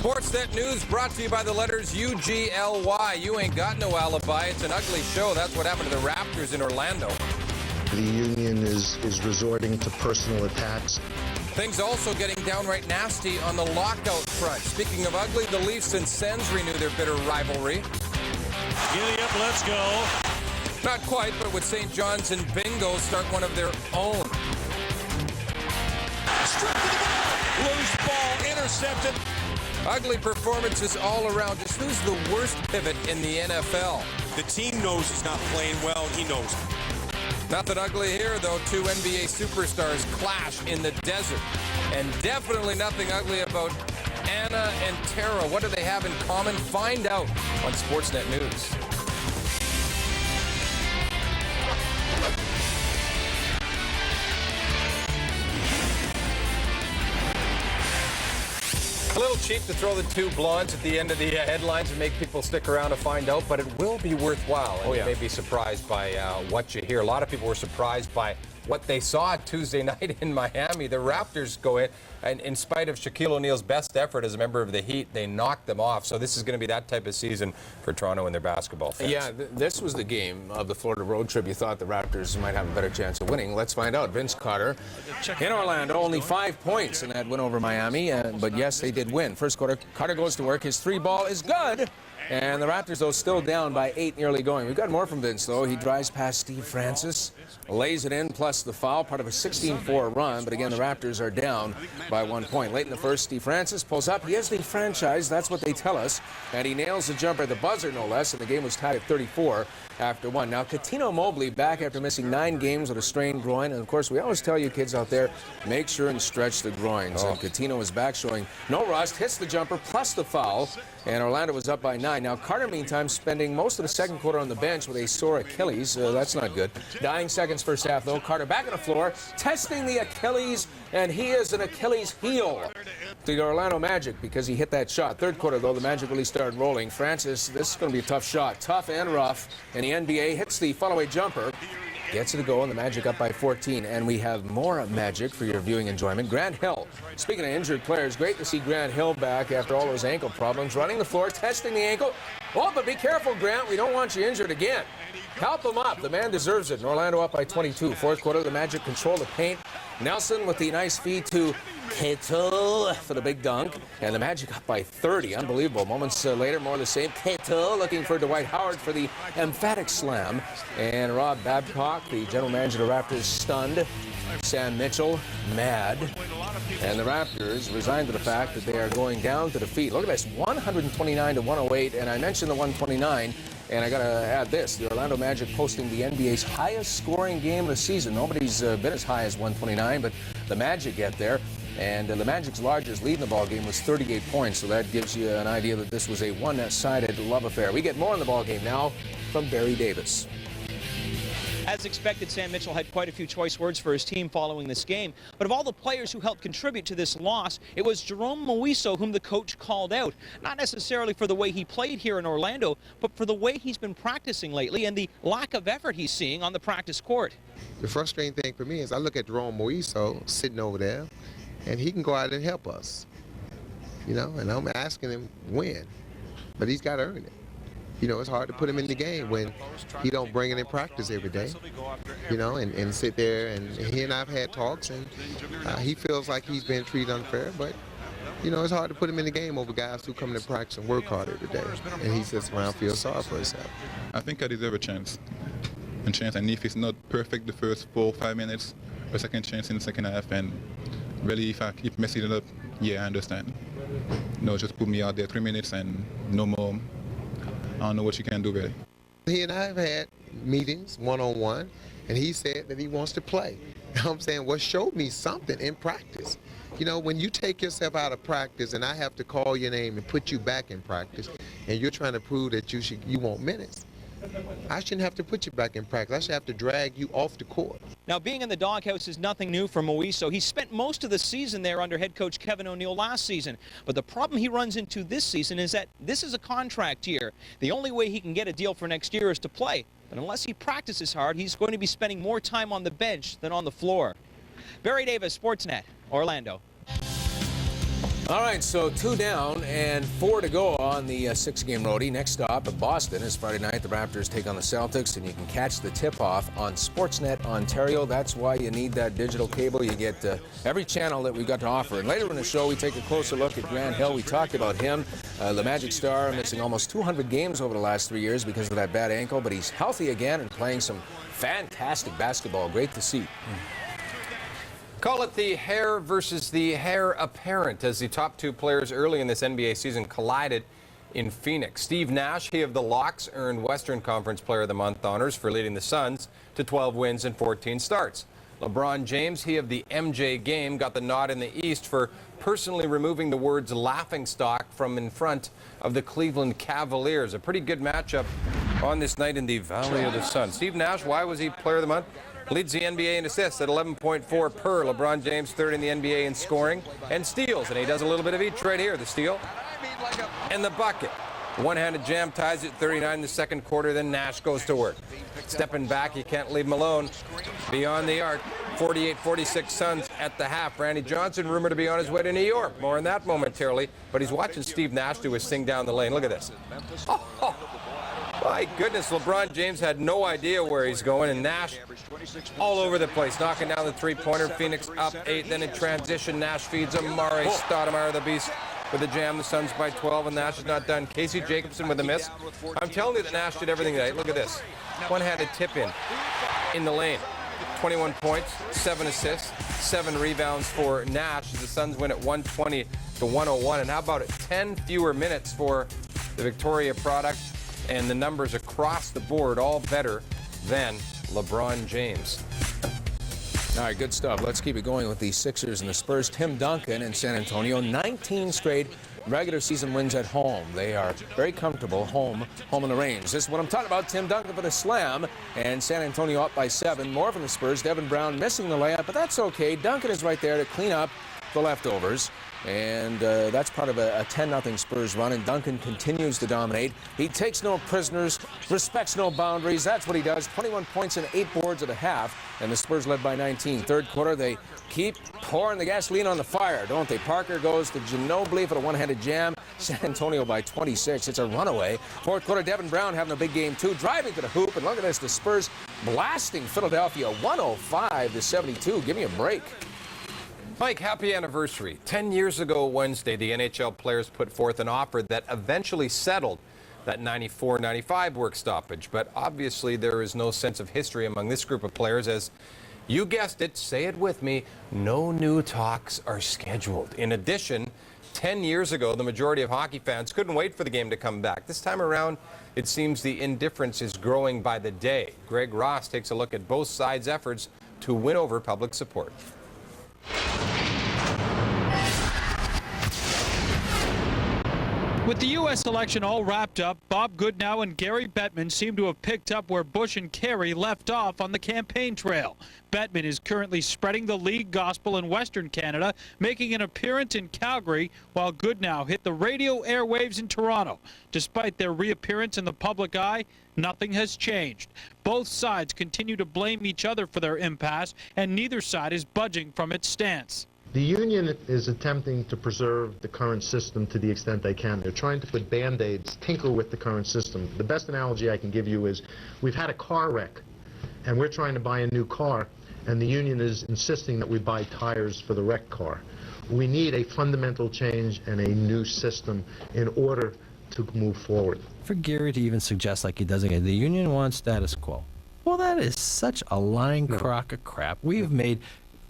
Sportsnet News brought to you by the letters UGLY. You ain't got no alibi. It's an ugly show. That's what happened to the Raptors in Orlando. The union is resorting to personal attacks. Things also getting downright nasty on the lockout front. Speaking of ugly, the Leafs and Sens renew their bitter rivalry. Giddy up, let's go. Not quite, but with St. John's and Bingo start one of their own. Straight to the ball. Loose ball intercepted. Ugly performances all around. Just who's the worst pivot in the NFL? The team knows he's not playing well. He knows it. Nothing ugly here, though. Two NBA superstars clash in the desert. And definitely nothing ugly about Anna and Tara. What do they have in common? Find out on Sportsnet News. A little cheap to throw the two blondes at the end of the headlines and make people stick around to find out, but it will be worthwhile. And you may be surprised by what you hear. A lot of people were surprised by what they saw Tuesday night in Miami. The Raptors go in, and in spite of Shaquille O'Neal's best effort as a member of the Heat, they knocked them off. So this is going to be that type of season for Toronto and their basketball fans. Yeah, this was the game of the Florida road trip. You thought the Raptors might have a better chance of winning. Let's find out. Vince Carter in Orlando, only 5 points in that win over Miami. But yes, they did win. First quarter, Carter goes to work. His three ball is good. And the Raptors, though, still down by 8 nearly going. We've got more from Vince, though. He drives past Steve Francis, lays it in, plus the foul, part of a 16-4 run. But again, the Raptors are down by 1 point. Late in the first, Steve Francis pulls up. He is the franchise, that's what they tell us. And he nails the jumper at the buzzer, no less. And the game was tied at 34 after 1. Now, Cuttino Mobley back after missing 9 games with a strained groin. And, of course, we always tell you kids out there, make sure and stretch the groins. And Cuttino is back showing no rust, hits the jumper, plus the foul. And Orlando was up by 9. Now, Carter, meantime, spending most of the second quarter on the bench with a sore Achilles. That's not good. Dying seconds first half, though. Carter back on the floor, testing the Achilles, and he is an Achilles heel to the Orlando Magic because he hit that shot. Third quarter, though, the Magic really started rolling. Francis, this is going to be a tough shot. Tough and rough. And the NBA hits the follow-away jumper. Gets it to go, and the Magic up by 14. And we have more Magic for your viewing enjoyment. Grant Hill. Speaking of injured players, great to see Grant Hill back after all those ankle problems. Running the floor, testing the ankle. Oh, but be careful, Grant. We don't want you injured again. Help him up. The man deserves it. And Orlando up by 22. Fourth quarter, the Magic control the paint. Nelson with the nice feed to Keto for the big dunk. And the Magic up by 30. Unbelievable. Moments later, more of the same. Keto looking for Dwight Howard for the emphatic slam. And Rob Babcock, the general manager of the Raptors, stunned. Sam Mitchell, mad. And the Raptors resigned to the fact that they are going down to defeat. Look at this, 129 to 108. And I mentioned the 129. And I got to add this, the Orlando Magic posting the NBA's highest scoring game of the season. Nobody's been as high as 129, but the Magic get there. And the Magic's largest lead in the ball game was 38 points, so that gives you an idea that this was a one-sided love affair. We get more in the ball game now from Barry Davis. As expected, Sam Mitchell had quite a few choice words for his team following this game. But of all the players who helped contribute to this loss, it was Jerome Moiso whom the coach called out. Not necessarily for the way he played here in Orlando, but for the way he's been practicing lately and the lack of effort he's seeing on the practice court. The frustrating thing for me is I look at Jerome Moiso sitting over there, and he can go out and help us. You know, and I'm asking him when, but he's got to earn it. You know, it's hard to put him in the game when he don't bring it in practice every day, you know, and sit there. And he and I have had talks, and he feels like he's been treated unfair. But, you know, it's hard to put him in the game over guys who come to practice and work hard every day. And he sits around and feels sorry for himself. I think I deserve a chance. And if it's not perfect the first 4 or 5 minutes, a second chance in the second half. And really, if I keep messing it up, yeah, I understand. No, just put me out there 3 minutes and no more. I don't know what you can do, really. He and I have had meetings one-on-one, and he said that he wants to play. I'm saying, well, show me something in practice. You know, when you take yourself out of practice and I have to call your name and put you back in practice, and you're trying to prove that you want minutes, I shouldn't have to put you back in practice. I should have to drag you off the court. Now, being in the doghouse is nothing new for Moiso. He spent most of the season there under head coach Kevin O'Neill last season. But the problem he runs into this season is that this is a contract year. The only way he can get a deal for next year is to play. But unless he practices hard, he's going to be spending more time on the bench than on the floor. Barry Davis, Sportsnet, Orlando. All right, so 2 down and 4 to go on the 6-game roadie. Next stop at Boston is Friday night. The Raptors take on the Celtics, and you can catch the tip-off on Sportsnet Ontario. That's why you need that digital cable. You get every channel that we've got to offer. And later in the show, we take a closer look at Grant Hill. We talked about him, the Magic star, missing almost 200 games over the last 3 years because of that bad ankle. But he's healthy again and playing some fantastic basketball. Great to see. Call it the heir versus the heir apparent as the top 2 players early in this NBA season collided in Phoenix. Steve Nash, he of the Locks, earned Western Conference Player of the Month honors for leading the Suns to 12 wins and 14 starts. LeBron James, he of the MJ game, got the nod in the East for personally removing the words laughingstock from in front of the Cleveland Cavaliers. A pretty good matchup on this night in the Valley of the Sun. Steve Nash, why was he Player of the Month? Leads the NBA in assists at 11.4 per. LeBron James third in the NBA in scoring and steals. And he does a little bit of each right here. The steal and the bucket. One-handed jam ties it 39 in the second quarter. Then Nash goes to work. Stepping back, you can't leave him alone. Beyond the arc, 48-46 Suns at the half. Randy Johnson rumored to be on his way to New York. More on that momentarily. But he's watching Steve Nash do his thing down the lane. Look at this. Oh. My goodness, LeBron James had no idea where he's going, and Nash all over the place, knocking down the three-pointer. Phoenix up 8, then in transition, Nash feeds Amari Stoudemire, the beast, with a jam. The Suns by 12, and Nash is not done. Casey Jacobson with a miss. I'm telling you that Nash did everything right. Look at this. One-handed tip in the lane. 21 points, 7 assists, 7 rebounds for Nash. The Suns win at 120-101. And how about it? 10 fewer minutes for the Victoria product. And the numbers across the board all better than LeBron James. All right, good stuff. Let's keep it going with the Sixers and the Spurs. Tim Duncan in San Antonio, 19 straight regular season wins at home. They are very comfortable home in the range. This is what I'm talking about. Tim Duncan for the slam, and San Antonio up by 7. More from the Spurs. Devin Brown missing the layup, but that's okay. Duncan is right there to clean up the leftovers. And that's part of a 10-0 Spurs run, and Duncan continues to dominate. He takes no prisoners, respects no boundaries. That's what he does. 21 points and 8 boards at a half, and the Spurs led by 19. Third quarter, they keep pouring the gasoline on the fire, don't they? Parker goes to Ginobili for the one-handed jam. San Antonio by 26. It's a runaway. Fourth quarter, Devin Brown having a big game, too, driving to the hoop. And look at this, the Spurs blasting Philadelphia 105-72. Give me a break. Mike, happy anniversary. 10 years ago Wednesday, the NHL players put forth an offer that eventually settled that 94-95 work stoppage. But obviously there is no sense of history among this group of players as, you guessed it, say it with me, no new talks are scheduled. In addition, 10 years ago, the majority of hockey fans couldn't wait for the game to come back. This time around, it seems the indifference is growing by the day. Greg Ross takes a look at both sides' efforts to win over public support. With the U.S. election all wrapped up, Bob Goodnow and Gary Bettman seem to have picked up where Bush and Kerry left off on the campaign trail. Bettman is currently spreading the league gospel in Western Canada, making an appearance in Calgary, while Goodnow hit the radio airwaves in Toronto. Despite their reappearance in the public eye, nothing has changed. Both sides continue to blame each other for their impasse, and neither side is budging from its stance. The union is attempting to preserve the current system to the extent they can. They're trying to put Band-Aids, tinker with the current system. The best analogy I can give you is we've had a car wreck, and we're trying to buy a new car, and the union is insisting that we buy tires for the wrecked car. We need a fundamental change and a new system in order to move forward. For Gary to even suggest, like he does again, the union wants status quo. Well, that is such a lying crock of crap. We've made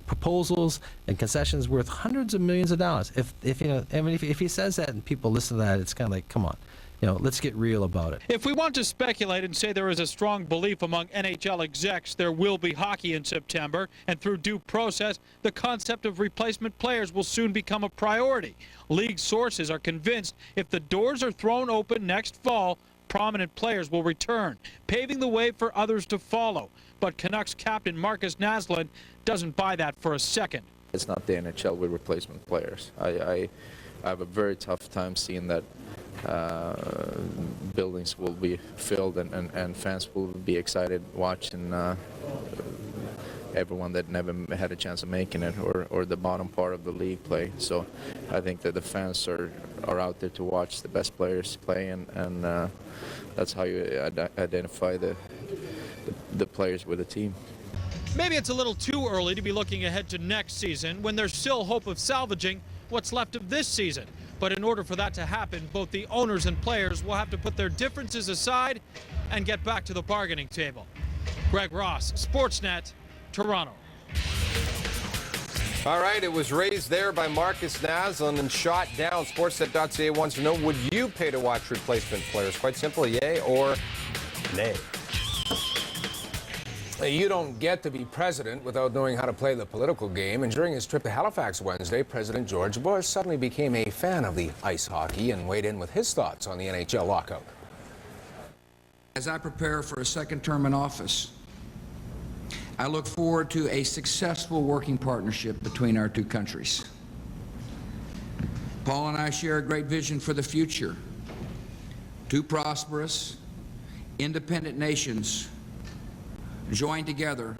proposals and concessions worth hundreds of millions of dollars. If you know, I mean, if he says that and people listen to that, it's kind of like, come on, you know, let's get real about it. If we want to speculate and say there is a strong belief among NHL execs there will be hockey in September, and through due process, the concept of replacement players will soon become a priority. League sources are convinced if the doors are thrown open next fall, prominent players will return, paving the way for others to follow. But Canucks captain Marcus Naslund doesn't buy that for a second. It's not the NHL with replacement players. I have a very tough time seeing that buildings will be filled and fans will be excited watching everyone that never had a chance of making it, or the bottom part of the league play. So I think that the fans are out there to watch the best players play, and that's how you identify the players with the team. Maybe it's a little too early to be looking ahead to next season when there's still hope of salvaging what's left of this season. But in order for that to happen, both the owners and players will have to put their differences aside and get back to the bargaining table. Greg Ross, Sportsnet, Toronto. All right, it was raised there by Marcus Naslund and shot down. Sportsnet.ca wants to know, would you pay to watch replacement players? Quite simple, yay or nay. You don't get to be president without knowing how to play the political game. And during his trip to Halifax Wednesday, President George Bush suddenly became a fan of the ice hockey and weighed in with his thoughts on the NHL lockout. As I prepare for a second term in office, I look forward to a successful working partnership between our two countries. Paul and I share a great vision for the future. Two prosperous, independent nations joined together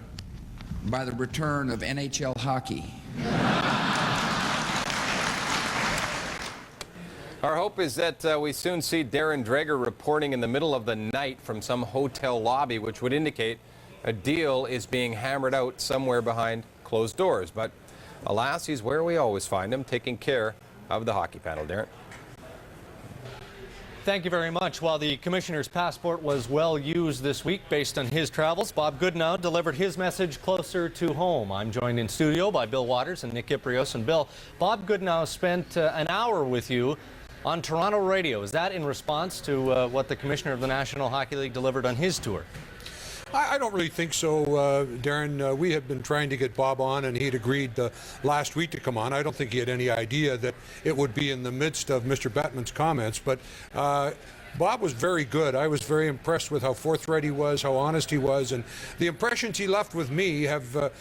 by the return of NHL hockey. Our hope is that we soon see Darren Dreger reporting in the middle of the night from some hotel lobby, which would indicate a deal is being hammered out somewhere behind closed doors. But alas, he's where we always find him, taking care of the hockey panel. Darren. Thank you very much. While the commissioner's passport was well used this week based on his travels, Bob Goodenow delivered his message closer to home. I'm joined in studio by Bill Waters and Nick Iprios. And Bill, Bob Goodenow spent an hour with you on Toronto radio. Is that in response to what the commissioner of the National Hockey League delivered on his tour? I don't really think so, Darren. We had been trying to get Bob on, and he'd agreed last week to come on. I don't think he had any idea that it would be in the midst of Mr. Bettman's comments, but Bob was very good. I was very impressed with how forthright he was, how honest he was, and the impressions he left with me have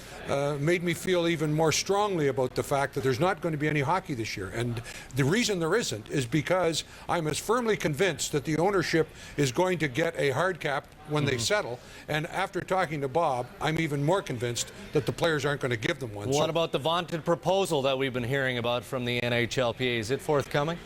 made me feel even more strongly about the fact that there's not going to be any hockey this year. And the reason there isn't is because I'm as firmly convinced that the ownership is going to get a hard cap when they settle, and after talking to Bob, I'm even more convinced that the players aren't going to give them one. What about the vaunted proposal that we've been hearing about from the NHLPA? Is it forthcoming?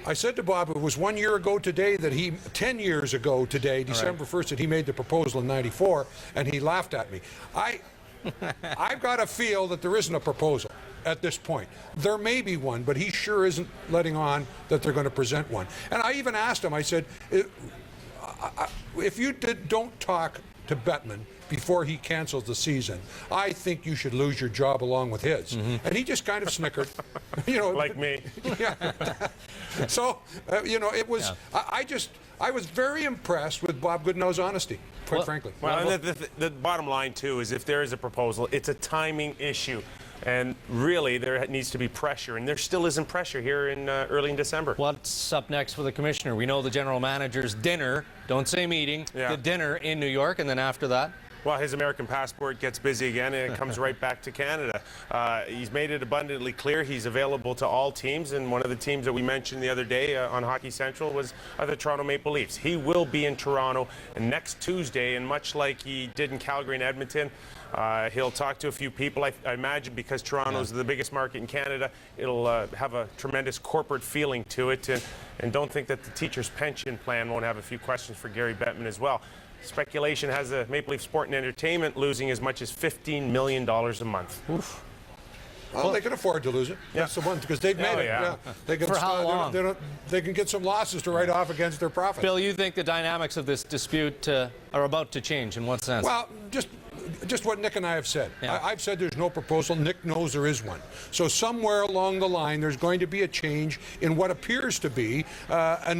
I said to Bob, it was 1 year ago today that 10 years ago today, December 1st, that he made the proposal in '94, and he laughed at me. I've got to feel that there isn't a proposal at this point. There may be one, but he sure isn't letting on that they're going to present one. And I even asked him, I said, if you don't talk to Bettman before he cancels the season, I think you should lose your job along with his. And he just kind of snickered. Like me. Yeah. So, it was, I was very impressed with Bob Goodenow's honesty, quite frankly. Well, and the bottom line, too, is if there is a proposal, it's a timing issue. And really, there needs to be pressure, and there still isn't pressure here in early in December. What's up next for the commissioner? We know the general manager's dinner, don't say meeting, the dinner in New York, and then after that? Well, his American passport gets busy again, and it comes right back to Canada. He's made it abundantly clear he's available to all teams, and one of the teams that we mentioned the other day on Hockey Central was the Toronto Maple Leafs. He will be in Toronto next Tuesday, and much like he did in Calgary and Edmonton, he'll talk to a few people. I imagine because Toronto's the biggest market in Canada, it'll have a tremendous corporate feeling to it, and don't think that the teacher's pension plan won't have a few questions for Gary Bettman as well. Speculation has the Maple Leaf Sport and Entertainment losing as much as $15 million a month. Oof. Well, they can afford to lose it. That's the one, because they've made it. Yeah. They can For how long? They can get some losses to write off against their profits. Bill, you think the dynamics of this dispute are about to change? In what sense? Well, just what Nick and I have said. I've said there's no proposal. Nick knows there is one. So somewhere along the line, there's going to be a change in what appears to be a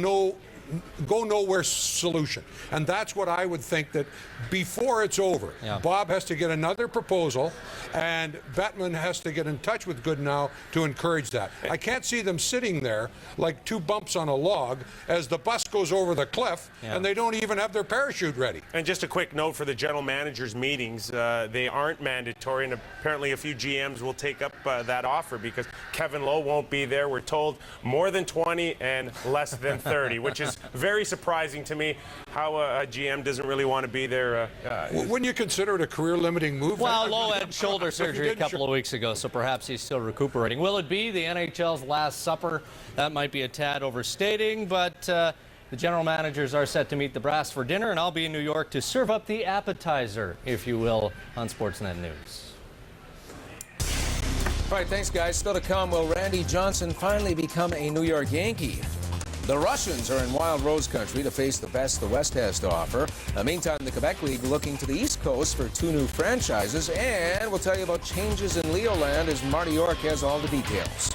go-nowhere solution. And that's what I would think, that before it's over, Bob has to get another proposal, and Bettman has to get in touch with Goodenow to encourage that. I can't see them sitting there like two bumps on a log as the bus goes over the cliff, and they don't even have their parachute ready. And just a quick note for the general managers meetings, they aren't mandatory, and apparently a few GMs will take up that offer because Kevin Lowe won't be there. We're told more than 20 and less than 30, which is very surprising to me how a GM doesn't really want to be there. Wouldn't you consider it a career-limiting move? Well, Lowe had shoulder surgery a couple of weeks ago, so perhaps he's still recuperating. Will it be the NHL's last supper? That might be a tad overstating, but the general managers are set to meet the brass for dinner, and I'll be in New York to serve up the appetizer, if you will, on Sportsnet News. All right, thanks, guys. Still to come, will Randy Johnson finally become a New York Yankee? The Russians are in Wild Rose country to face the best the West has to offer. Meantime, the Quebec League looking to the East Coast for 2 new franchises, and we'll tell you about changes in Leoland as Marty York has all the details.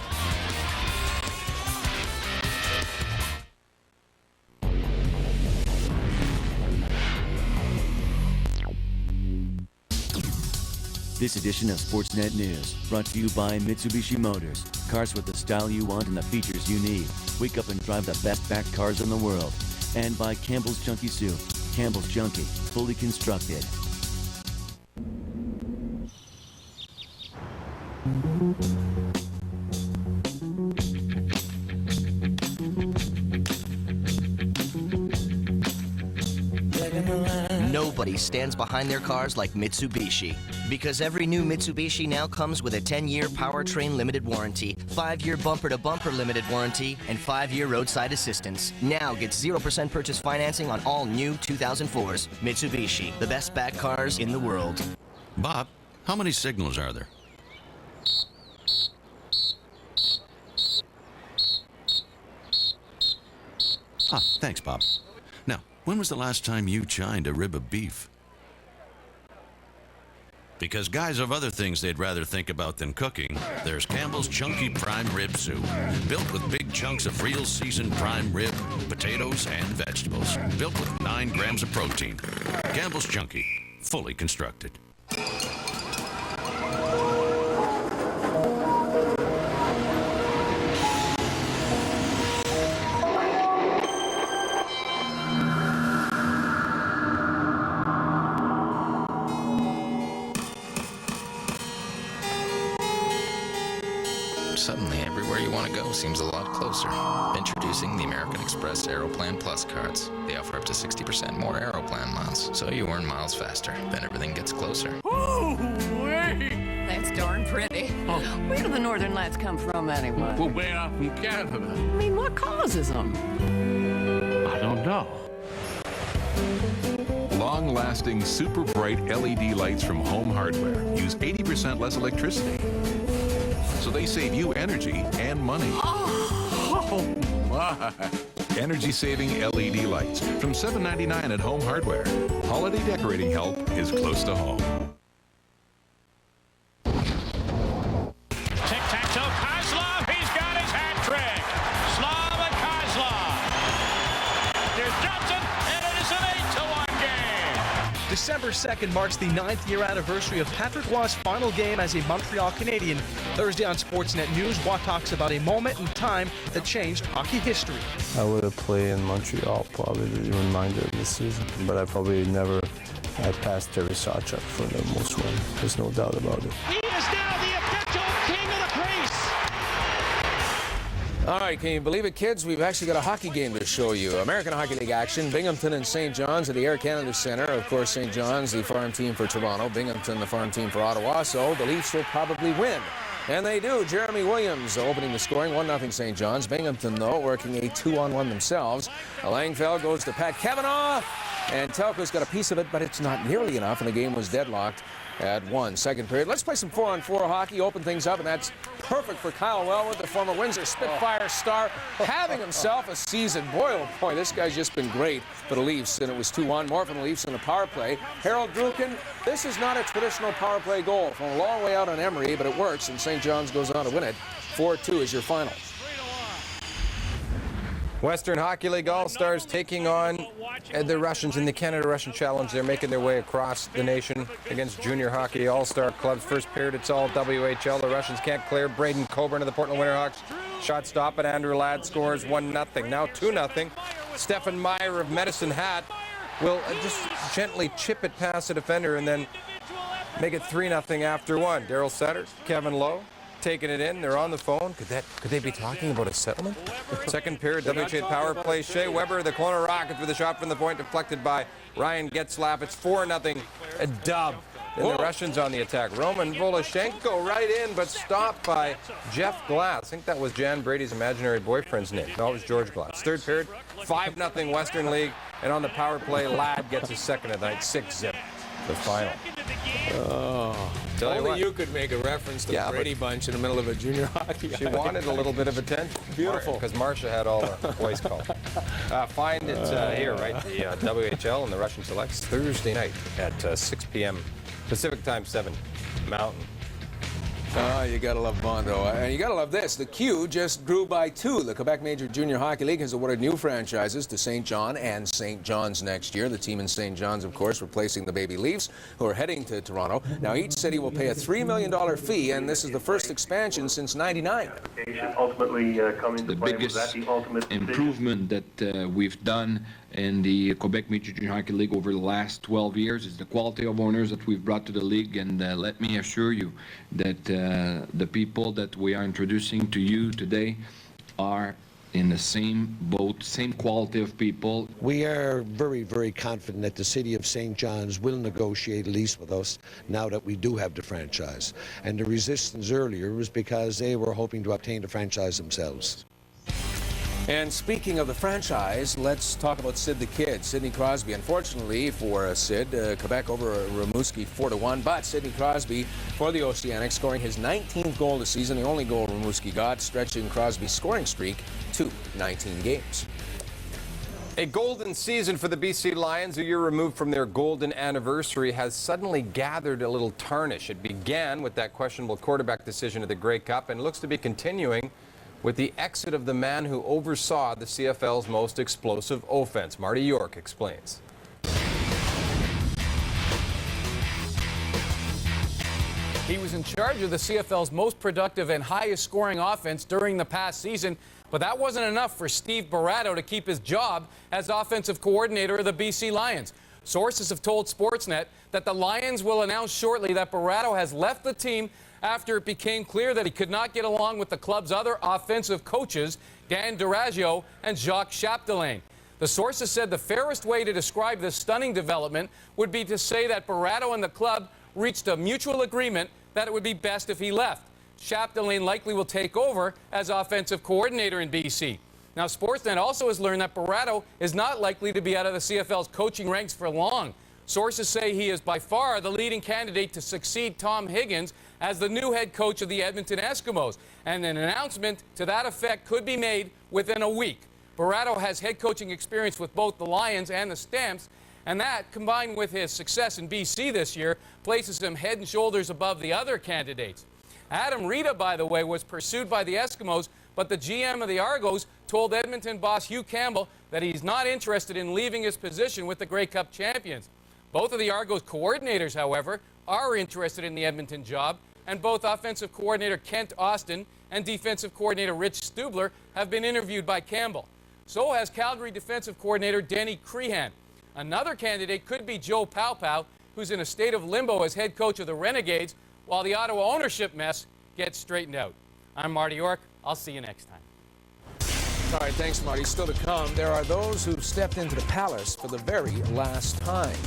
This edition of Sportsnet News brought to you by Mitsubishi Motors. Cars with the style you want and the features you need. Wake up and drive the best backed cars in the world. And by Campbell's Junkie Soup. Campbell's Junkie, fully constructed. Nobody stands behind their cars like Mitsubishi. Because every new Mitsubishi now comes with a 10-year powertrain limited warranty, 5-year bumper-to-bumper limited warranty, and 5-year roadside assistance. Now get 0% purchase financing on all new 2004s. Mitsubishi, the best back cars in the world. Bob, how many signals are there? Ah, thanks, Bob. Now, when was the last time you chined a rib of beef? Because guys have other things they'd rather think about than cooking, there's Campbell's Chunky Prime Rib Soup. Built with big chunks of real seasoned prime rib, potatoes, and vegetables. Built with 9 grams of protein. Campbell's Chunky, fully constructed. Suddenly, everywhere you want to go seems a lot closer. Introducing the American Express Aeroplan Plus cards. They offer up to 60% more Aeroplan miles, so you earn miles faster. Then everything gets closer. Oh, wait! That's darn pretty. Oh. Where do the Northern Lights come from, anyway? Well, way off from Canada. I mean, what causes them? I don't know. Long-lasting, super bright LED lights from Home Hardware use 80% less electricity. So they save you energy and money. Oh my! Energy-saving LED lights from $7.99 at Home Hardware. Holiday decorating help is close to home. Tic-tac-toe, Kozlov, he's got his hat trick. Slava Kozlov. Here's Johnson, and it is an 8-1 game. December 2nd marks the 9th year anniversary of Patrick Roy's final game as a Montreal Canadian. Thursday on Sportsnet News, Watt talks about a moment in time that changed hockey history. I would have played in Montreal probably the remainder of the season, but I probably never passed Terry Sawchuk for the most win. There's no doubt about it. He is now the official king of the crease. All right, can you believe it, kids? We've actually got a hockey game to show you. American Hockey League action. Binghamton and St. John's at the Air Canada Centre. Of course, St. John's, the farm team for Toronto. Binghamton, the farm team for Ottawa. So the Leafs will probably win. And they do. Jeremy Williams opening the scoring, 1-0 St. John's. Binghamton, though, working a 2-on-1 themselves. Langfeld goes to Pat Kavanaugh. And Telko's got a piece of it, but it's not nearly enough, and the game was deadlocked at 1. Second period. Let's play some 4-on-4 hockey, open things up, and that's perfect for Kyle Wellwood, the former Windsor Spitfire star, having himself a season. Boy, oh boy, this guy's just been great for the Leafs, and it was 2-1, more for the Leafs in the power play. Harold Druken, this is not a traditional power play goal from a long way out on Emery, but it works, and St. John's goes on to win it. 4-2 is your final. Western Hockey League All-Stars taking on the Russians in the Canada-Russian Challenge. They're making their way across the nation against junior hockey all-star clubs. First period, it's all WHL. The Russians can't clear. Braden Coburn of the Portland Winterhawks. Shot stop, and Andrew Ladd scores 1-0. Now 2-0. Stefan Meyer of Medicine Hat will just gently chip it past the defender and then make it 3-0 after 1. Daryl Sutter, Kevin Lowe, taking it in. They're on the phone. Could they be talking about a settlement? Second period, WHA power play. Shea Weber, the Kelowna Rockets with a shot from the point deflected by Ryan Getzlaf. It's 4-0, a dub. Then the Russians on the attack. Roman Voloshenko right in, but stopped by Jeff Glass. I think that was Jan Brady's imaginary boyfriend's name. No, it was George Glass. Third period, 5-0 Western League. And on the power play, Ladd gets his second of the night, 6-zip. The final. Only you could make a reference to the Brady Bunch in the middle of a junior hockey. She wanted a little bit of attention. Beautiful. Because Marcia had all the voice calls. Find it here, right? The WHL and the Russian Selects Thursday night at 6 p.m. Pacific Time, 7 Mountain. Oh, you gotta love Bondo. And you gotta love this. The Q just grew by 2. The Quebec Major Junior Hockey League has awarded new franchises to St. John and St. John's next year. The team in St. John's, of course, replacing the Baby Leafs, who are heading to Toronto. Now, each city will pay a $3 million fee, and this is the first expansion since '99. Ultimately, the biggest improvement that we've done in the Quebec Major Junior Hockey League over the last 12 years is the quality of owners that we've brought to the league, and let me assure you that the people that we are introducing to you today are in the same boat, same quality of people. We are very, very confident that the city of St. John's will negotiate a lease with us now that we do have the franchise. And the resistance earlier was because they were hoping to obtain the franchise themselves. And speaking of the franchise, let's talk about Sid the Kid, Sidney Crosby. Unfortunately for Sid, Quebec over Rimouski 4-1, but Sidney Crosby for the Oceanics scoring his 19th goal this season, the only goal Rimouski got, stretching Crosby's scoring streak to 19 games. A golden season for the BC Lions, a year removed from their golden anniversary, has suddenly gathered a little tarnish. It began with that questionable quarterback decision at the Grey Cup and looks to be continuing with the exit of the man who oversaw the CFL's most explosive offense. Marty York explains. He was in charge of the CFL's most productive and highest scoring offense during the past season, but that wasn't enough for Steve Barato to keep his job as offensive coordinator of the BC Lions. Sources have told Sportsnet that the Lions will announce shortly that Barato has left the team after it became clear that he could not get along with the club's other offensive coaches, Dan Duraggio and Jacques Chapdelaine. The sources said the fairest way to describe this stunning development would be to say that Barato and the club reached a mutual agreement that it would be best if he left. Chapdelaine likely will take over as offensive coordinator in BC. Now, Sportsnet also has learned that Barato is not likely to be out of the CFL's coaching ranks for long. Sources say he is by far the leading candidate to succeed Tom Higgins as the new head coach of the Edmonton Eskimos, and an announcement to that effect could be made within a week. Barato has head coaching experience with both the Lions and the Stamps, and that, combined with his success in BC this year, places him head and shoulders above the other candidates. Adam Rita, by the way, was pursued by the Eskimos, but the GM of the Argos told Edmonton boss Hugh Campbell that he's not interested in leaving his position with the Grey Cup champions. Both of the Argos coordinators, however, are interested in the Edmonton job, and both offensive coordinator Kent Austin and defensive coordinator Rich Stubler have been interviewed by Campbell. So has Calgary defensive coordinator Denny Crehan. Another candidate could be Joe Paupau, who's in a state of limbo as head coach of the Renegades, while the Ottawa ownership mess gets straightened out. I'm Marty York. I'll see you next time. All right, thanks, Marty. Still to come, there are those who've stepped into the Palace for the very last time.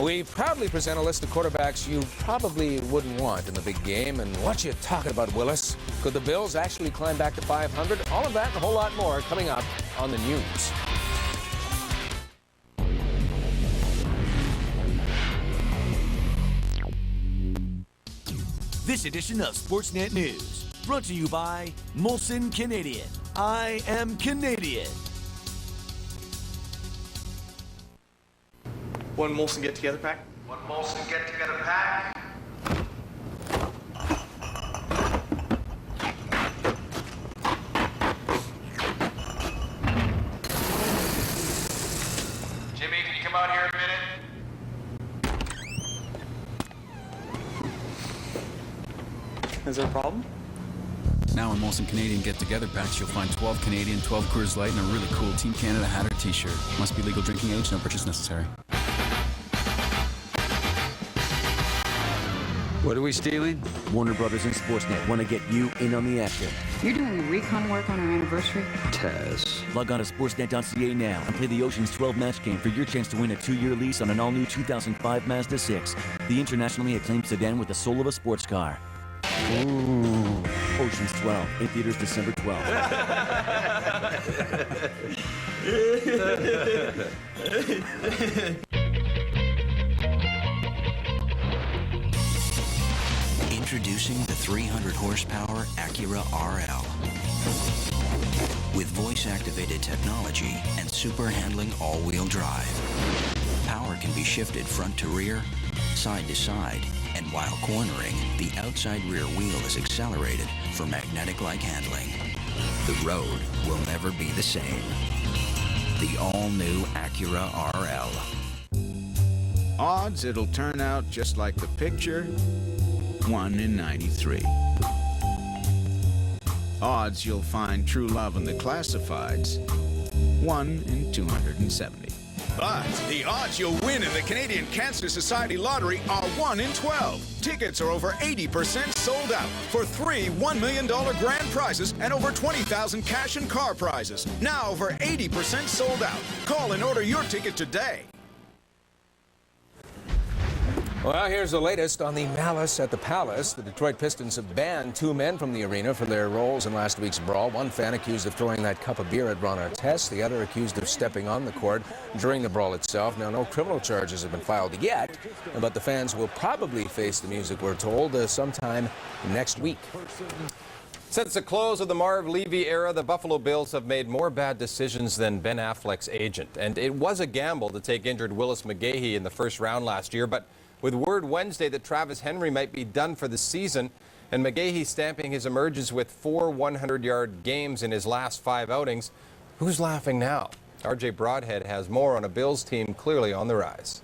We proudly present a list of quarterbacks you probably wouldn't want in the big game. And what you talking about, Willis? Could the Bills actually climb back to 500? All of that and a whole lot more coming up on the news. This edition of Sportsnet News, brought to you by Molson Canadian. I am Canadian. One Molson get-together pack? One Molson get-together pack. Jimmy, can you come out here a minute? Is there a problem? Now in Molson Canadian get-together packs, you'll find 12 Canadian, 12 Coors Light, and a really cool Team Canada hat or t-shirt. Must be legal drinking age, no purchase necessary. What are we stealing? Warner Brothers and Sportsnet want to get you in on the action. You're doing the recon work on our anniversary? Tess. Log on to sportsnet.ca now and play the Ocean's 12 match game for your chance to win a 2-year lease on an all-new 2005 Mazda 6, the internationally acclaimed sedan with the soul of a sports car. Ooh. Ocean's 12, in theaters December 12th. Introducing the 300-horsepower Acura RL. With voice-activated technology and super handling all-wheel drive. Power can be shifted front to rear, side to side, and while cornering, the outside rear wheel is accelerated for magnetic-like handling. The road will never be the same. The all-new Acura RL. Odds it'll turn out just like the picture, 1 in 93. Odds you'll find true love in the classifieds, 1 in 270. But the odds you'll win in the Canadian Cancer Society Lottery are 1 in 12. Tickets are over 80% sold out for 3 $1 million grand prizes and over 20,000 cash and car prizes. Now over 80% sold out. Call and order your ticket today. Well, here's the latest on the malice at the Palace. The Detroit Pistons have banned 2 men from the arena for their roles in last week's brawl. One fan accused of throwing that cup of beer at Ron Artest. The other accused of stepping on the court during the brawl itself. Now, no criminal charges have been filed yet, but the fans will probably face the music, we're told, sometime next week. Since the close of the Marv Levy era, the Buffalo Bills have made more bad decisions than Ben Affleck's agent. And it was a gamble to take injured Willis McGahee in the first round last year, but with word Wednesday that Travis Henry might be done for the season and McGahee stamping his emergence with 4 100-yard games in his last 5 outings, who's laughing now? RJ Broadhead has more on a Bills team clearly on the rise.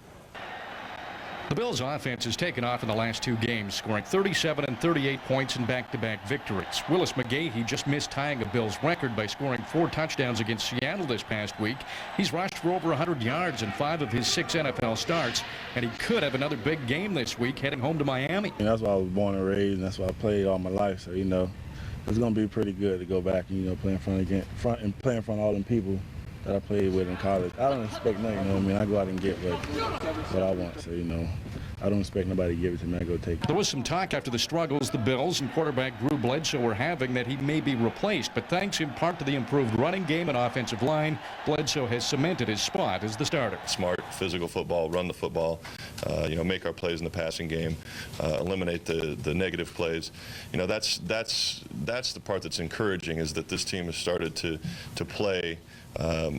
The Bills' offense has taken off in the last 2 games, scoring 37 and 38 points in back-to-back victories. Willis McGahee just missed tying a Bills record by scoring 4 touchdowns against Seattle this past week. He's rushed for over 100 yards in 5 of his 6 NFL starts, and he could have another big game this week heading home to Miami. That's why I was born and raised, and that's why I played all my life. So, it's going to be pretty good to go back and, play in front of all them people that I played with in college. I don't expect nothing, I go out and get what I want, so, I don't expect nobody to give it to me. I go take it. There was some talk after the struggles the Bills and quarterback Drew Bledsoe were having that he may be replaced, but thanks in part to the improved running game and offensive line, Bledsoe has cemented his spot as the starter. Smart, physical football, run the football, make our plays in the passing game, eliminate the negative plays. That's the part that's encouraging, is that this team has started to play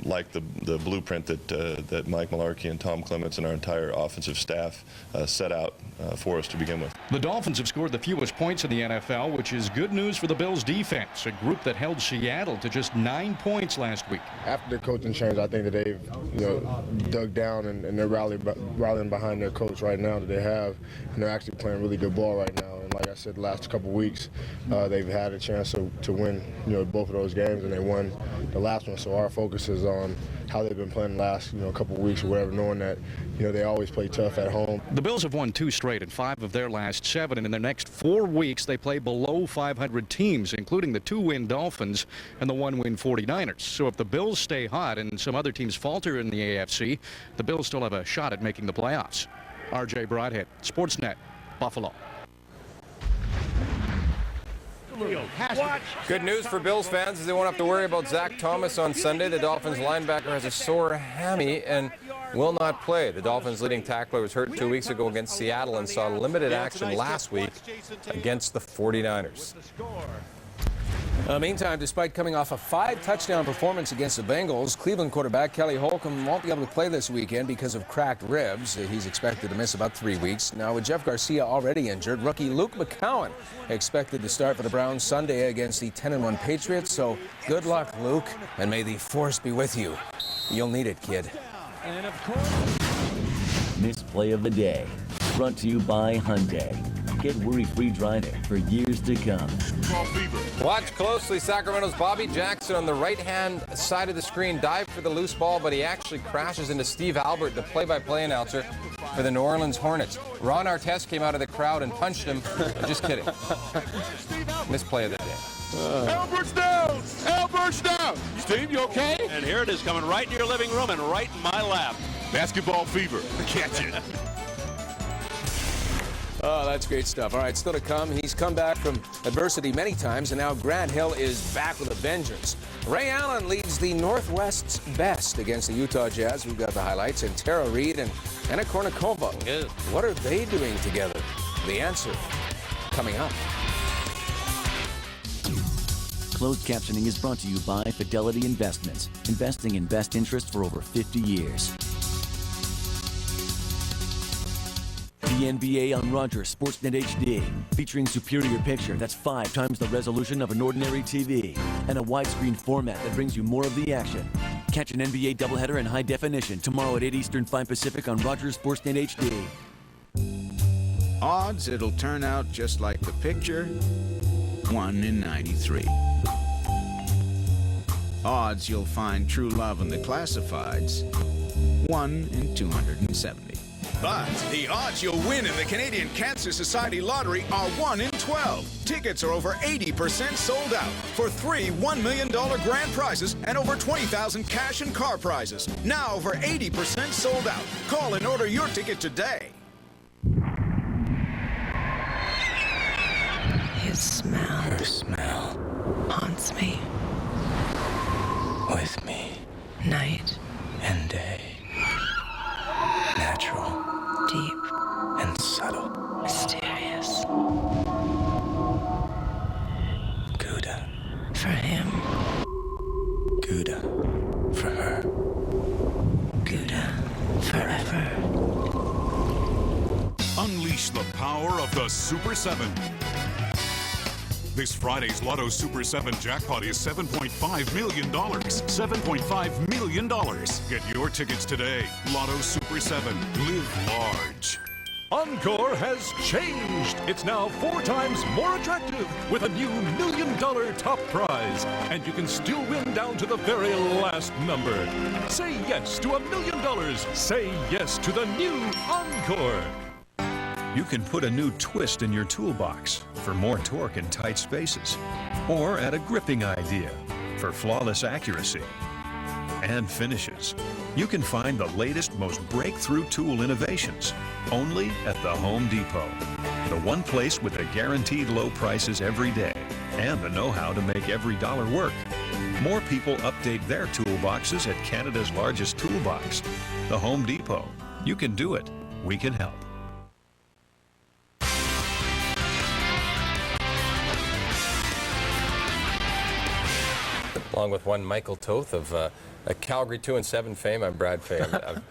like the blueprint that Mike Mularkey and Tom Clements and our entire offensive staff set out for us to begin with. The Dolphins have scored the fewest points in the NFL, which is good news for the Bills' defense, a group that held Seattle to just 9 points last week. After the coaching change, I think that they've dug down and they're rallying behind their coach right now that they have, and they're actually playing really good ball right now. And like I said, the last couple of weeks, they've had a chance to win both of those games, and they won the last one. So our focus is on how they've been playing the last couple of weeks or whatever, knowing that they always play tough at home. The Bills have won 2 straight and 5 of their last 7, and in their next 4 weeks they play below 500 teams, including the 2-win Dolphins and the 1-win 49ers. So if the Bills stay hot and some other teams falter in the AFC, the Bills still have a shot at making the playoffs. RJ Broadhead, Sportsnet, Buffalo. Good news for Bills fans, as they won't have to worry about Zach Thomas on Sunday. The Dolphins linebacker has a sore hammy and will not play. The Dolphins leading tackler was hurt 2 weeks ago against Seattle and saw limited action last week against the 49ers. Meantime, despite coming off a 5-touchdown performance against the Bengals, Cleveland quarterback Kelly Holcomb won't be able to play this weekend because of cracked ribs. He's expected to miss about 3 weeks. Now, with Jeff Garcia already injured, rookie Luke McCowan expected to start for the Browns Sunday against the 10-1 Patriots. So good luck, Luke, and may the force be with you. You'll need it, kid. And of course, Misplay of the Day, brought to you by Hyundai. get worry-free driving for years to come. Watch closely. Sacramento's Bobby Jackson on the right-hand side of the screen dived for the loose ball, but he actually crashes into Steve Albert, the play-by-play announcer for the New Orleans Hornets. Ron Artest came out of the crowd and punched him. Just kidding. Misplay of the day. Albert's down! Albert's down! Steve, you okay? And here it is coming right in your living room and right in my lap. Basketball fever. Catch it. Oh, that's great stuff. All right, still to come. He's come back from adversity many times, and now Grant Hill is back with a vengeance. Ray Allen leads the Northwest's best against the Utah Jazz. We've got the highlights. And Tara Reid and Anna Kournikova. What are they doing together? The answer coming up. Closed captioning is brought to you by Fidelity Investments, investing in best interest for over 50 years. The NBA on Rogers Sportsnet HD, featuring superior picture that's 5 times the resolution of an ordinary TV, and a widescreen format that brings you more of the action. Catch an NBA doubleheader in high definition tomorrow at 8 Eastern, 5 Pacific on Rogers Sportsnet HD. Odds it'll turn out just like the picture, 1 in 93. Odds you'll find true love in the classifieds, 1 in 270. But the odds you'll win in the Canadian Cancer Society Lottery are 1 in 12. Tickets are over 80% sold out for 3 $1 million grand prizes and over 20,000 cash and car prizes. Now over 80% sold out. Call and order your ticket today. His smell. Her smell. Haunts me. With me. Night and day. Natural. Deep. And subtle. Mysterious. Gouda. For him. Gouda. For her. Gouda. Forever. Unleash the power of the Super 7. This Friday's Lotto Super 7 jackpot is $7.5 million. $7.5 million. Get your tickets today. Lotto Super 7. Live large. Encore has changed. It's now 4 times more attractive with a new $1 million top prize. And you can still win down to the very last number. Say yes to $1 million. Say yes to the new Encore. You can put a new twist in your toolbox for more torque in tight spaces, or add a gripping idea for flawless accuracy and finishes. You can find the latest, most breakthrough tool innovations only at the Home Depot. The one place with the guaranteed low prices every day and the know-how to make every dollar work. More people update their toolboxes at Canada's largest toolbox, the Home Depot. You can do it. We can help. Along with one Michael Toth of a Calgary 2-7 fame. I'm Brad Fay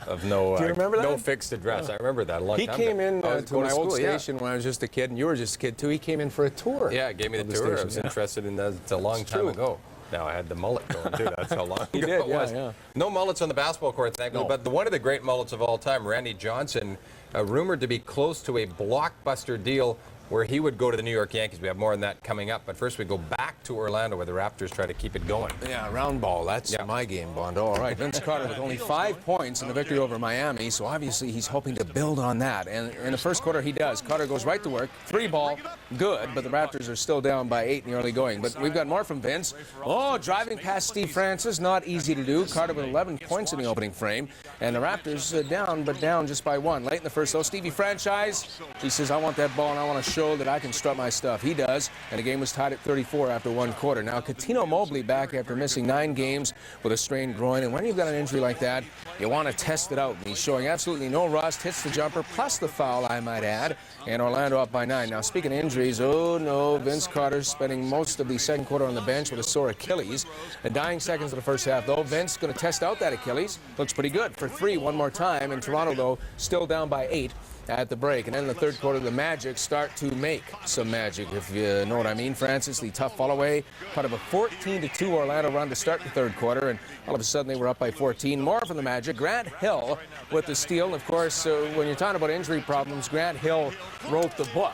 of no, Do you remember that? no fixed address. I remember that a long He time came ago. in to my old station when I was just a kid, and you were just a kid too. He came in for a tour. Yeah, gave me the tour. I was interested in that. It's a long time ago. Now I had the mullet going too. That's how long ago it was. Yeah. No mullets on the basketball court, thankfully. But one of the great mullets of all time, Randy Johnson, rumored to be close to a blockbuster deal where he would go to the New York Yankees. We have more on that coming up. But first we go back to Orlando where the Raptors try to keep it going. Yeah, round ball. That's my game, Bondo. All right, Vince Carter with only 5 points in the victory over Miami. So obviously he's hoping to build on that. And in the first quarter he does. Carter goes right to work. 3-ball, good. But the Raptors are still down by 8 in the early going. But we've got more from Vince. Oh, driving past Steve Francis. Not easy to do. Carter with 11 points in the opening frame. And the Raptors down, but down just by 1. Late in the first, though, Stevie Franchise, he says, I want that ball and I want to show that I can strut my stuff. He does, and the game was tied at 34 after 1 quarter. Now, Coutinho Mobley back after missing 9 games with a strained groin, and when you've got an injury like that, you want to test it out. And he's showing absolutely no rust, hits the jumper, plus the foul, I might add, and Orlando up by 9. Now, speaking of injuries, oh no, Vince Carter spending most of the second quarter on the bench with a sore Achilles. The dying seconds of the first half, though, Vince going to test out that Achilles. Looks pretty good for 3 one more time, and Toronto, though, still down by 8 at the break. And then in the third quarter, the Magic start to make some magic, if you know what I mean. Francis, the tough follow-away, part of a 14-2 Orlando run to start the third quarter, and all of a sudden they were up by 14. More from the Magic. Grant Hill with the steal. And of course, when you're talking about injury problems, Grant Hill wrote the book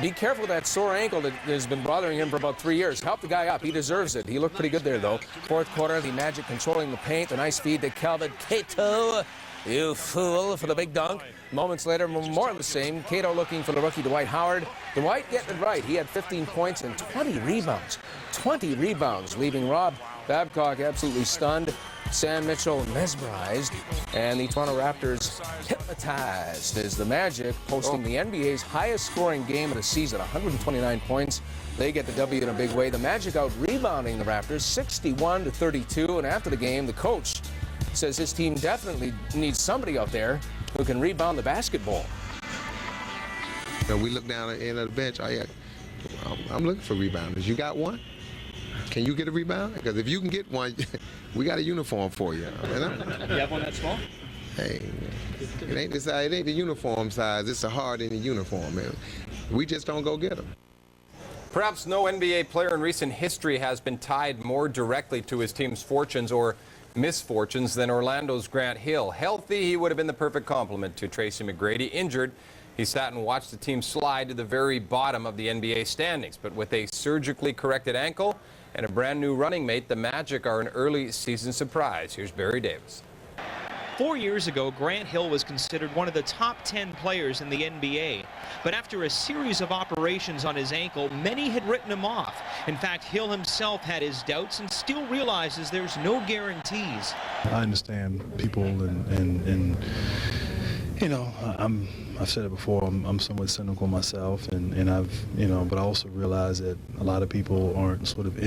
Be careful of that sore ankle that has been bothering him for about 3 years. Help the guy up. He deserves it. He looked pretty good there, though. Fourth quarter, the Magic controlling the paint. A nice feed to Calvin Cato. You fool, for the big dunk. Moments later, more of the same. Cato looking for the rookie Dwight Howard. Dwight getting it right. He had 15 points and 20 rebounds. 20 rebounds, leaving Rob Babcock absolutely stunned. Sam Mitchell mesmerized, and the Toronto Raptors hypnotized as the Magic, posting the NBA's highest scoring game of the season, 129 points. They get the W in a big way. The Magic out rebounding the Raptors 61-32, and after the game, the coach says his team definitely needs somebody out there who can rebound the basketball. We look down at the end of the bench. I'm looking for rebounders. You got one? Can you get a rebound? Because if you can get one, we got a uniform for you. You have one that small? Hey, it ain't the uniform size. It's the heart in the uniform, man. We just don't go get them. Perhaps no NBA player in recent history has been tied more directly to his team's fortunes or misfortunes than Orlando's Grant Hill. Healthy, he would have been the perfect complement to Tracy McGrady. Injured, he sat and watched the team slide to the very bottom of the NBA standings. But with a surgically corrected ankle and a brand new running mate, the Magic are an early season surprise. Here's Barry Davis. 4 years ago, Grant Hill was considered one of the top 10 players in the NBA. But after a series of operations on his ankle, many had written him off. In fact, Hill himself had his doubts and still realizes there's no guarantees. I understand people and you know, I've said it before, I'm somewhat cynical myself, and I've, you know, but I also realize that a lot of people aren't sort of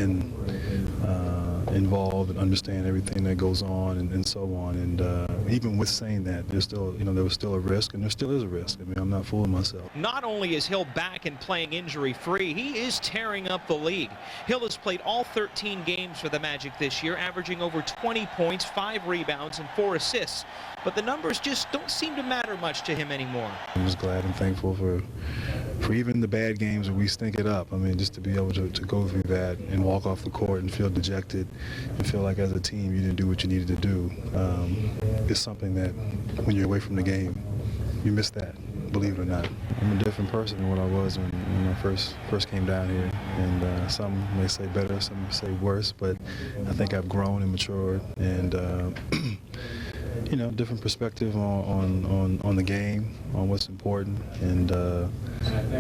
involved and understand everything that goes on and so on. And even with saying that, there's still, you know, there was still a risk, and there still is a risk. I mean, I'm not fooling myself. Not only is Hill back and playing injury-free, he is tearing up the league. Hill has played all 13 games for the Magic this year, averaging over 20 points, 5 rebounds, and 4 assists. But the numbers just don't seem to matter much to him anymore. I'm just glad and thankful for even the bad games where we stink it up. I mean, just to be able to go through that and walk off the court and feel dejected and feel like as a team you didn't do what you needed to do is something that when you're away from the game, you miss that, believe it or not. I'm a different person than what I was when I first came down here. And some may say better, some may say worse, but I think I've grown and matured and you know, different perspective on the game, on what's important, and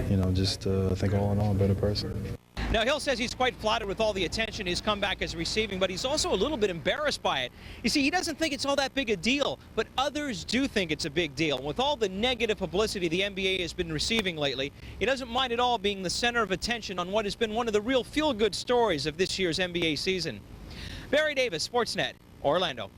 you know, just I think all in all, a better person. Now, Hill says he's quite flattered with all the attention his comeback is receiving, but he's also a little bit embarrassed by it. You see, he doesn't think it's all that big a deal, but others do think it's a big deal. With all the negative publicity the NBA has been receiving lately, he doesn't mind at all being the center of attention on what has been one of the real feel-good stories of this year's NBA season. Barry Davis, Sportsnet, Orlando.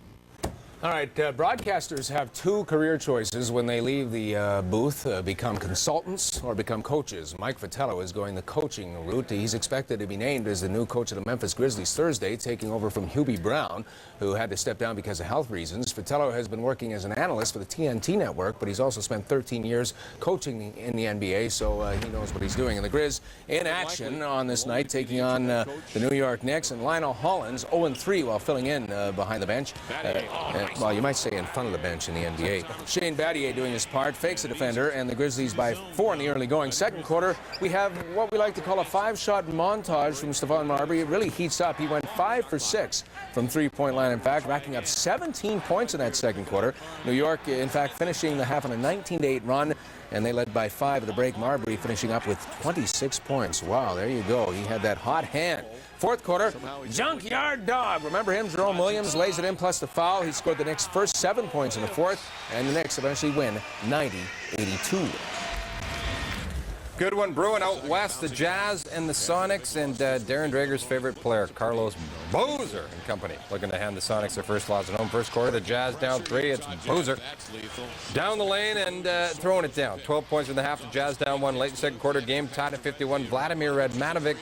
All right, broadcasters have 2 career choices when they leave the booth, become consultants or become coaches. Mike Fratello is going the coaching route. He's expected to be named as the new coach of the Memphis Grizzlies Thursday, taking over from Hubie Brown, who had to step down because of health reasons. Fratello has been working as an analyst for the TNT network, but he's also spent 13 years coaching in the NBA, so he knows what he's doing. And the Grizz in action on this night, taking on the New York Knicks, and Lionel Hollins 0-3 while filling in behind the bench. Well, you might say in front of the bench in the NBA. Shane Battier doing his part, fakes the defender, and the Grizzlies by 4 in the early going. Second quarter, we have what we like to call a 5-shot montage from Stephon Marbury. It really heats up. He went 5 for 6 from three-point line, in fact, racking up 17 points in that second quarter. New York, in fact, finishing the half on a 19-8 run, and they led by 5 at the break. Marbury finishing up with 26 points. Wow, there you go. He had that hot hand. Fourth quarter, Junkyard Dog. Remember him? Jerome Williams lays it in plus the foul. He scored the Knicks' first 7 points in the fourth, and the Knicks eventually win 90-82. Good one brewing out west, the Jazz and the Sonics, and Darren Drager's favorite player, Carlos Boozer and company, looking to hand the Sonics their first loss at home. First quarter, the Jazz down 3. It's Boozer down the lane and throwing it down. 12 points in the half. The Jazz down 1 late second quarter. Game tied at 51. Vladimir Radmanovic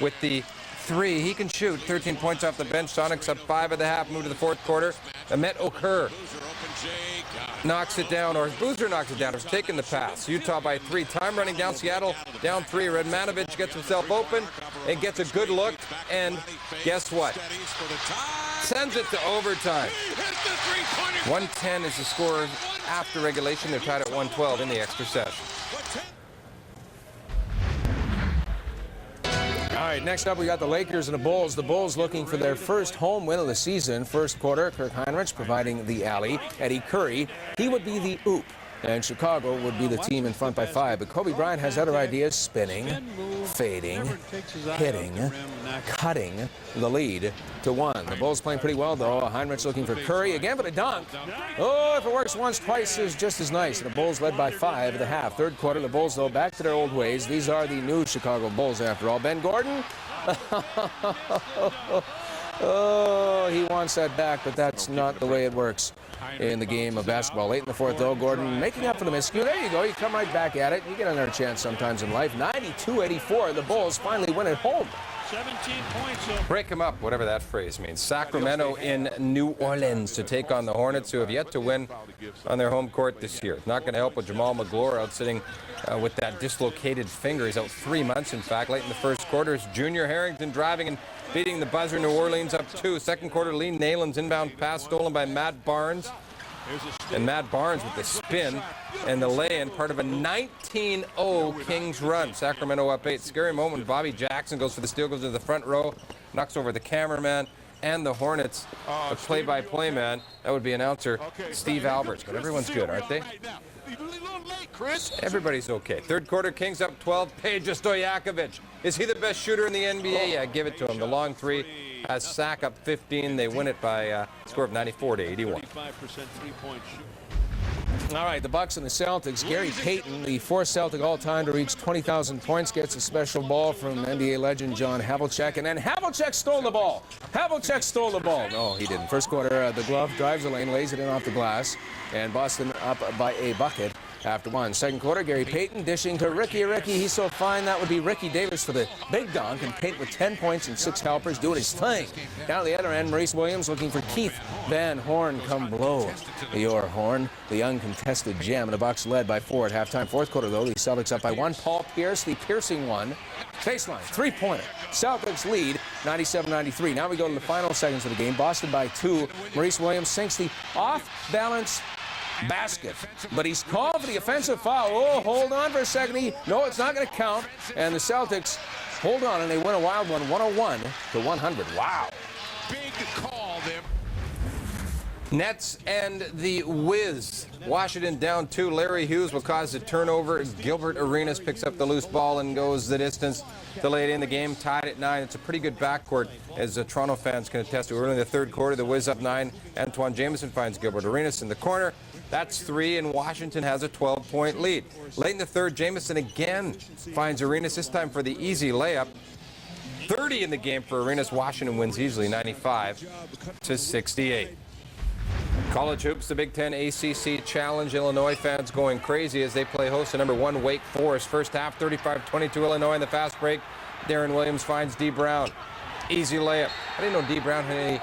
with the 3. He can shoot. 13 points off the bench. Sonics up 5 at the half. Move to the fourth quarter. Ahmet Okur knocks it down, or Boozer knocks it down. It's taking the pass. Utah by 3. Time running down. Seattle down 3. Radmanovic gets himself open and gets a good look. And guess what? Sends it to overtime. 110 is the score after regulation. They're tied at 112 in the extra session. right, next up we got the Lakers and the Bulls. The Bulls looking for their first home win of the season. First quarter, Kirk Heinrich providing the alley. Eddie Curry, he would be the oop. And Chicago would be the team in front by 5. But Kobe Bryant has other ideas: spinning, fading, hitting, cutting the lead to 1. The Bulls playing pretty well, though. Heinrich looking for Curry again, but a dunk. Oh, if it works once, twice is just as nice. The Bulls led by 5 at the half. Third quarter, the Bulls, though, back to their old ways. These are the new Chicago Bulls, after all. Ben Gordon. Oh, he wants that back, but that's not the way it works in the game of basketball. Late in the fourth, though, Gordon making up for the miscue. There you go. You come right back at it. You get another chance sometimes in life. 92-84. The Bulls finally win at home. 17 points. Break them up, whatever that phrase means. Sacramento in New Orleans to take on the Hornets, who have yet to win on their home court this year. Not going to help with Jamal McGlure out sitting with that dislocated finger. He's out 3 months, in fact. Late in the first quarter, it's Junior Harrington driving and beating the buzzer. New Orleans up 2. Second quarter, Lee Nalen's inbound pass stolen by Matt Barnes. And Matt Barnes with the spin and the lay-in, part of a 19-0 Kings run. Sacramento up 8. Scary moment. Bobby Jackson goes for the steal, goes to the front row, knocks over the cameraman and the Hornets. The play-by-play man, that would be announcer Steve Alberts. But everyone's good, aren't they? Everybody's okay. Third quarter, Kings up 12. Peja Stojakovic. Is he the best shooter in the NBA? Yeah, give it to him. The long three has Sac up 15. They win it by a score of 94-81. All right, the Bucks and the Celtics. Gary Payton, the fourth Celtic all-time to reach 20,000 points, gets a special ball from NBA legend John Havlicek, and then Havlicek stole the ball. Havlicek stole the ball. No, he didn't. First quarter, the glove drives the lane, lays it in off the glass, and Boston up by a bucket after 1. Second quarter, Gary Payton dishing to Ricky. He's so fine, that would be Ricky Davis for the big dunk, and Payton with 10 points and 6 helpers doing his thing. Down at the other end, Maurice Williams looking for Keith Van Horn. Come blow your horn. The uncontested gem, and the Bucks led by 4 at halftime. Fourth quarter, though, the Celtics up by 1. Paul Pierce, the piercing one. Baseline, three-pointer. Celtics lead 97-93. Now we go to the final seconds of the game. Boston by 2. Maurice Williams sinks the off-balance basket, but he's called for the offensive foul. Oh, hold on for a second. No, it's not going to count. And the Celtics hold on, and they win a wild one, 101-100. Wow. Big call there. Nets and the Wiz. Washington down 2. Larry Hughes will cause a turnover. Gilbert Arenas picks up the loose ball and goes the distance to late in the game. Tied at 9. It's a pretty good backcourt, as Toronto fans can attest to. Early in the third quarter, the Wiz up 9. Antoine Jameson finds Gilbert Arenas in the corner. That's 3, and Washington has a 12-point lead. Late in the third, Jameson again finds Arenas, this time for the easy layup. 30 in the game for Arenas. Washington wins easily, 95-68. College hoops, the Big Ten ACC Challenge. Illinois fans going crazy as they play host to number 1 Wake Forest. First half, 35-22 Illinois in the fast break. Darren Williams finds D. Brown. Easy layup. I didn't know D. Brown had any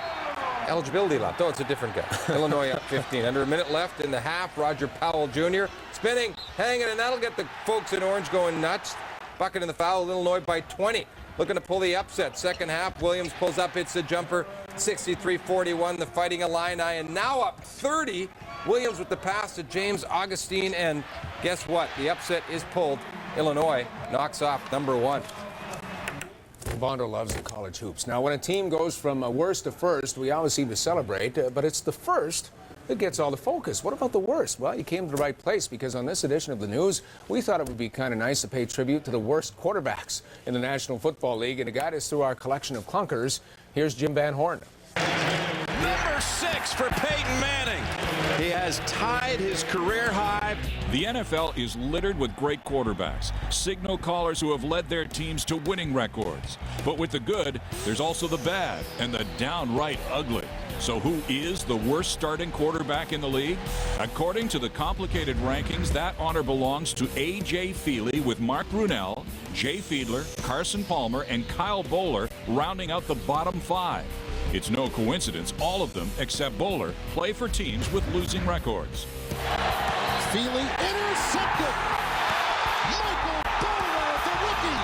eligibility left. Oh, it's a different guy. Illinois up 15. Under a minute left in the half. Roger Powell Jr. spinning, hanging, and that'll get the folks in orange going nuts. Bucket in the foul. Illinois by 20. Looking to pull the upset. Second half, Williams pulls up, hits the jumper. 63-41, the Fighting Illini, and now up 30. Williams with the pass to James Augustine, and guess what? The upset is pulled. Illinois knocks off number 1. Bondo loves the college hoops. Now, when a team goes from worst to first, we always seem to celebrate, but it's the first that gets all the focus. What about the worst? Well, you came to the right place, because on this edition of the news, we thought it would be kind of nice to pay tribute to the worst quarterbacks in the National Football League, and to guide us through our collection of clunkers, here's Jim Van Horn. Number 6 for Peyton Manning. He has tied his career high. The NFL is littered with great quarterbacks, signal callers who have led their teams to winning records. But with the good, there's also the bad and the downright ugly. So who is the worst starting quarterback in the league? According to the complicated rankings, that honor belongs to A.J. Feely, with Mark Brunell, Jay Fiedler, Carson Palmer, and Kyle Bowler rounding out the bottom 5. It's no coincidence all of them, except Bowler, play for teams with losing records. Feely intercepted. Michael Bowler, the rookie.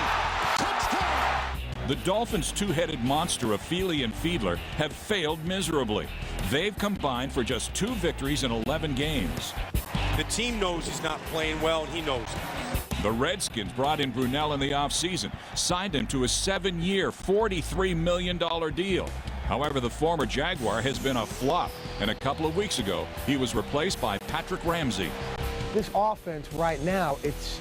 Touchdown. The Dolphins' two-headed monster of Feely and Fiedler have failed miserably. They've combined for just 2 victories in 11 games. The team knows he's not playing well, and he knows it. The Redskins brought in Brunell in the offseason, signed him to a 7-year, $43 million deal. However, the former Jaguar has been a flop, and a couple of weeks ago, he was replaced by Patrick Ramsey. This offense right now, it's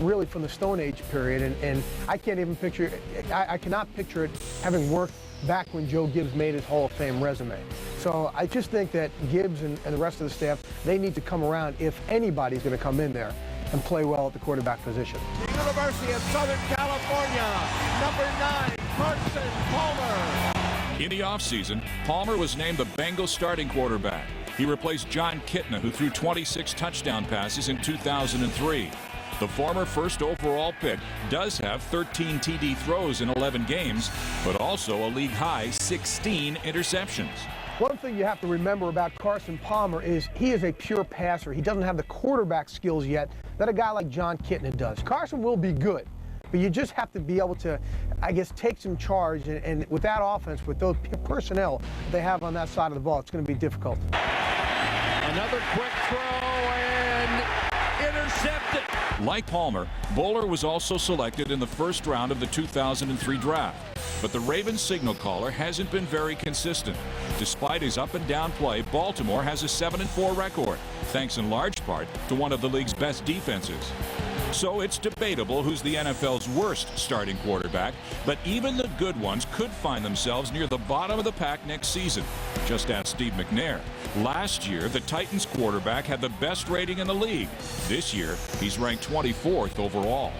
really from the Stone Age period, and I can't even picture it. I cannot picture it having worked back when Joe Gibbs made his Hall of Fame resume. So I just think that Gibbs and the rest of the staff, they need to come around if anybody's going to come in there and play well at the quarterback position. The University of Southern California, number 9, Carson Palmer. In the offseason, Palmer was named the Bengals starting quarterback. He replaced John Kitna, who threw 26 touchdown passes in 2003. The former first overall pick does have 13 TD throws in 11 games, but also a league-high 16 interceptions. One thing you have to remember about Carson Palmer is he is a pure passer. He doesn't have the quarterback skills yet that a guy like John Kitna does. Carson will be good, but you just have to be able to, I guess, take some charge. And with that offense, with those personnel they have on that side of the ball, it's going to be difficult. Another quick throw and intercepted. Like Palmer, Bowler was also selected in the first round of the 2003 draft. But the Ravens signal caller hasn't been very consistent. Despite his up-and-down play, Baltimore has a 7-4 record, thanks in large part to one of the league's best defenses. So it's debatable who's the NFL's worst starting quarterback, but even the good ones could find themselves near the bottom of the pack next season. Just ask Steve McNair. Last year, the Titans quarterback had the best rating in the league. This year, he's ranked 24th overall.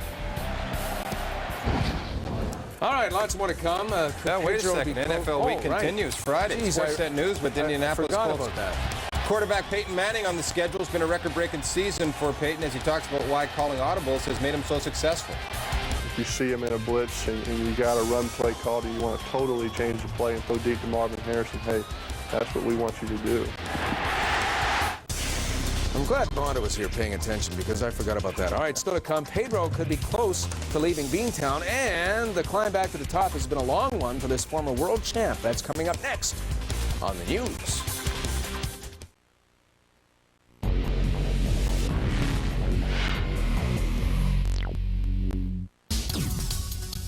All right, lots more to come. Wait a second. NFL week continues Friday. Sportsnet News, but Indianapolis forgot Colts. about that. Quarterback Peyton Manning on the schedule. It's been a record-breaking season for Peyton as he talks about why calling audibles has made him so successful. If you see him in a blitz and you got a run play called and you want to totally change the play and throw deep to Marvin Harrison, hey, that's what we want you to do. I'm glad Bonda was here paying attention because I forgot about that. All right, still to come, Pedro could be close to leaving Beantown, and the climb back to the top has been a long one for this former world champ. That's coming up next on the news.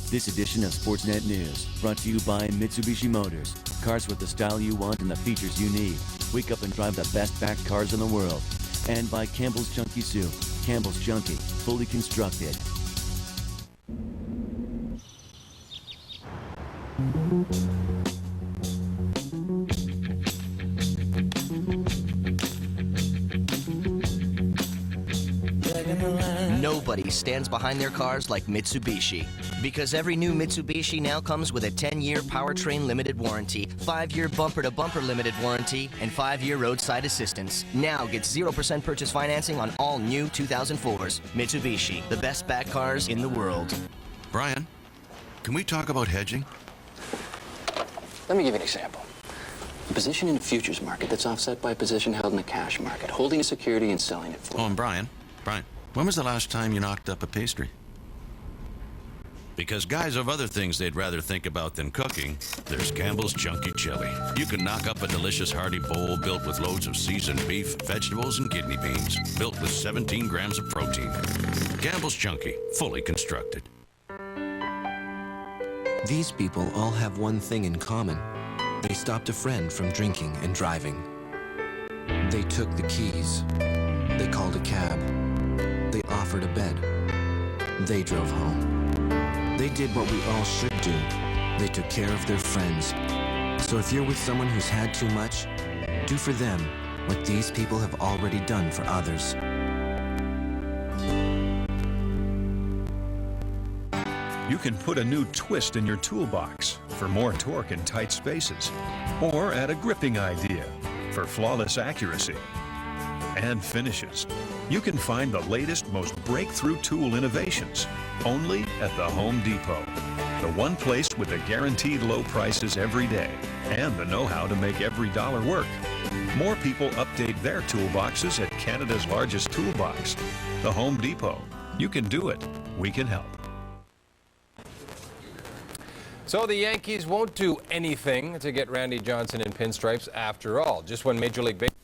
This edition of Sportsnet News brought to you by Mitsubishi Motors. Cars with the style you want and the features you need. Wake up and drive the best back cars in the world. And by Campbell's Chunky Soup. Campbell's Chunky, fully constructed. Nobody stands behind their cars like Mitsubishi. Because every new Mitsubishi now comes with a 10-year powertrain limited warranty, 5-year bumper-to-bumper limited warranty, and 5-year roadside assistance. Now get 0% purchase financing on all new 2004s. Mitsubishi, the best back cars in the world. Brian, can we talk about hedging? Let me give you an example. A position in a futures market that's offset by a position held in the cash market, holding a security and selling it for. Oh, and Brian, when was the last time you knocked up a pastry? Because guys have other things they'd rather think about than cooking. There's Campbell's Chunky Chili. You can knock up a delicious hearty bowl built with loads of seasoned beef, vegetables, and kidney beans. Built with 17 grams of protein. Campbell's Chunky, fully constructed. These people all have one thing in common. They stopped a friend from drinking and driving. They took the keys. They called a cab. They offered a bed. They drove home. They did what we all should do. They took care of their friends. So if you're with someone who's had too much, do for them what these people have already done for others. You can put a new twist in your toolbox for more torque in tight spaces, or add a gripping idea for flawless accuracy and finishes. You can find the latest, most breakthrough tool innovations only at the Home Depot. The one place with the guaranteed low prices every day and the know-how to make every dollar work. More people update their toolboxes at Canada's largest toolbox, the Home Depot. You can do it. We can help. So the Yankees won't do anything to get Randy Johnson in pinstripes after all. Just when Major League Baseball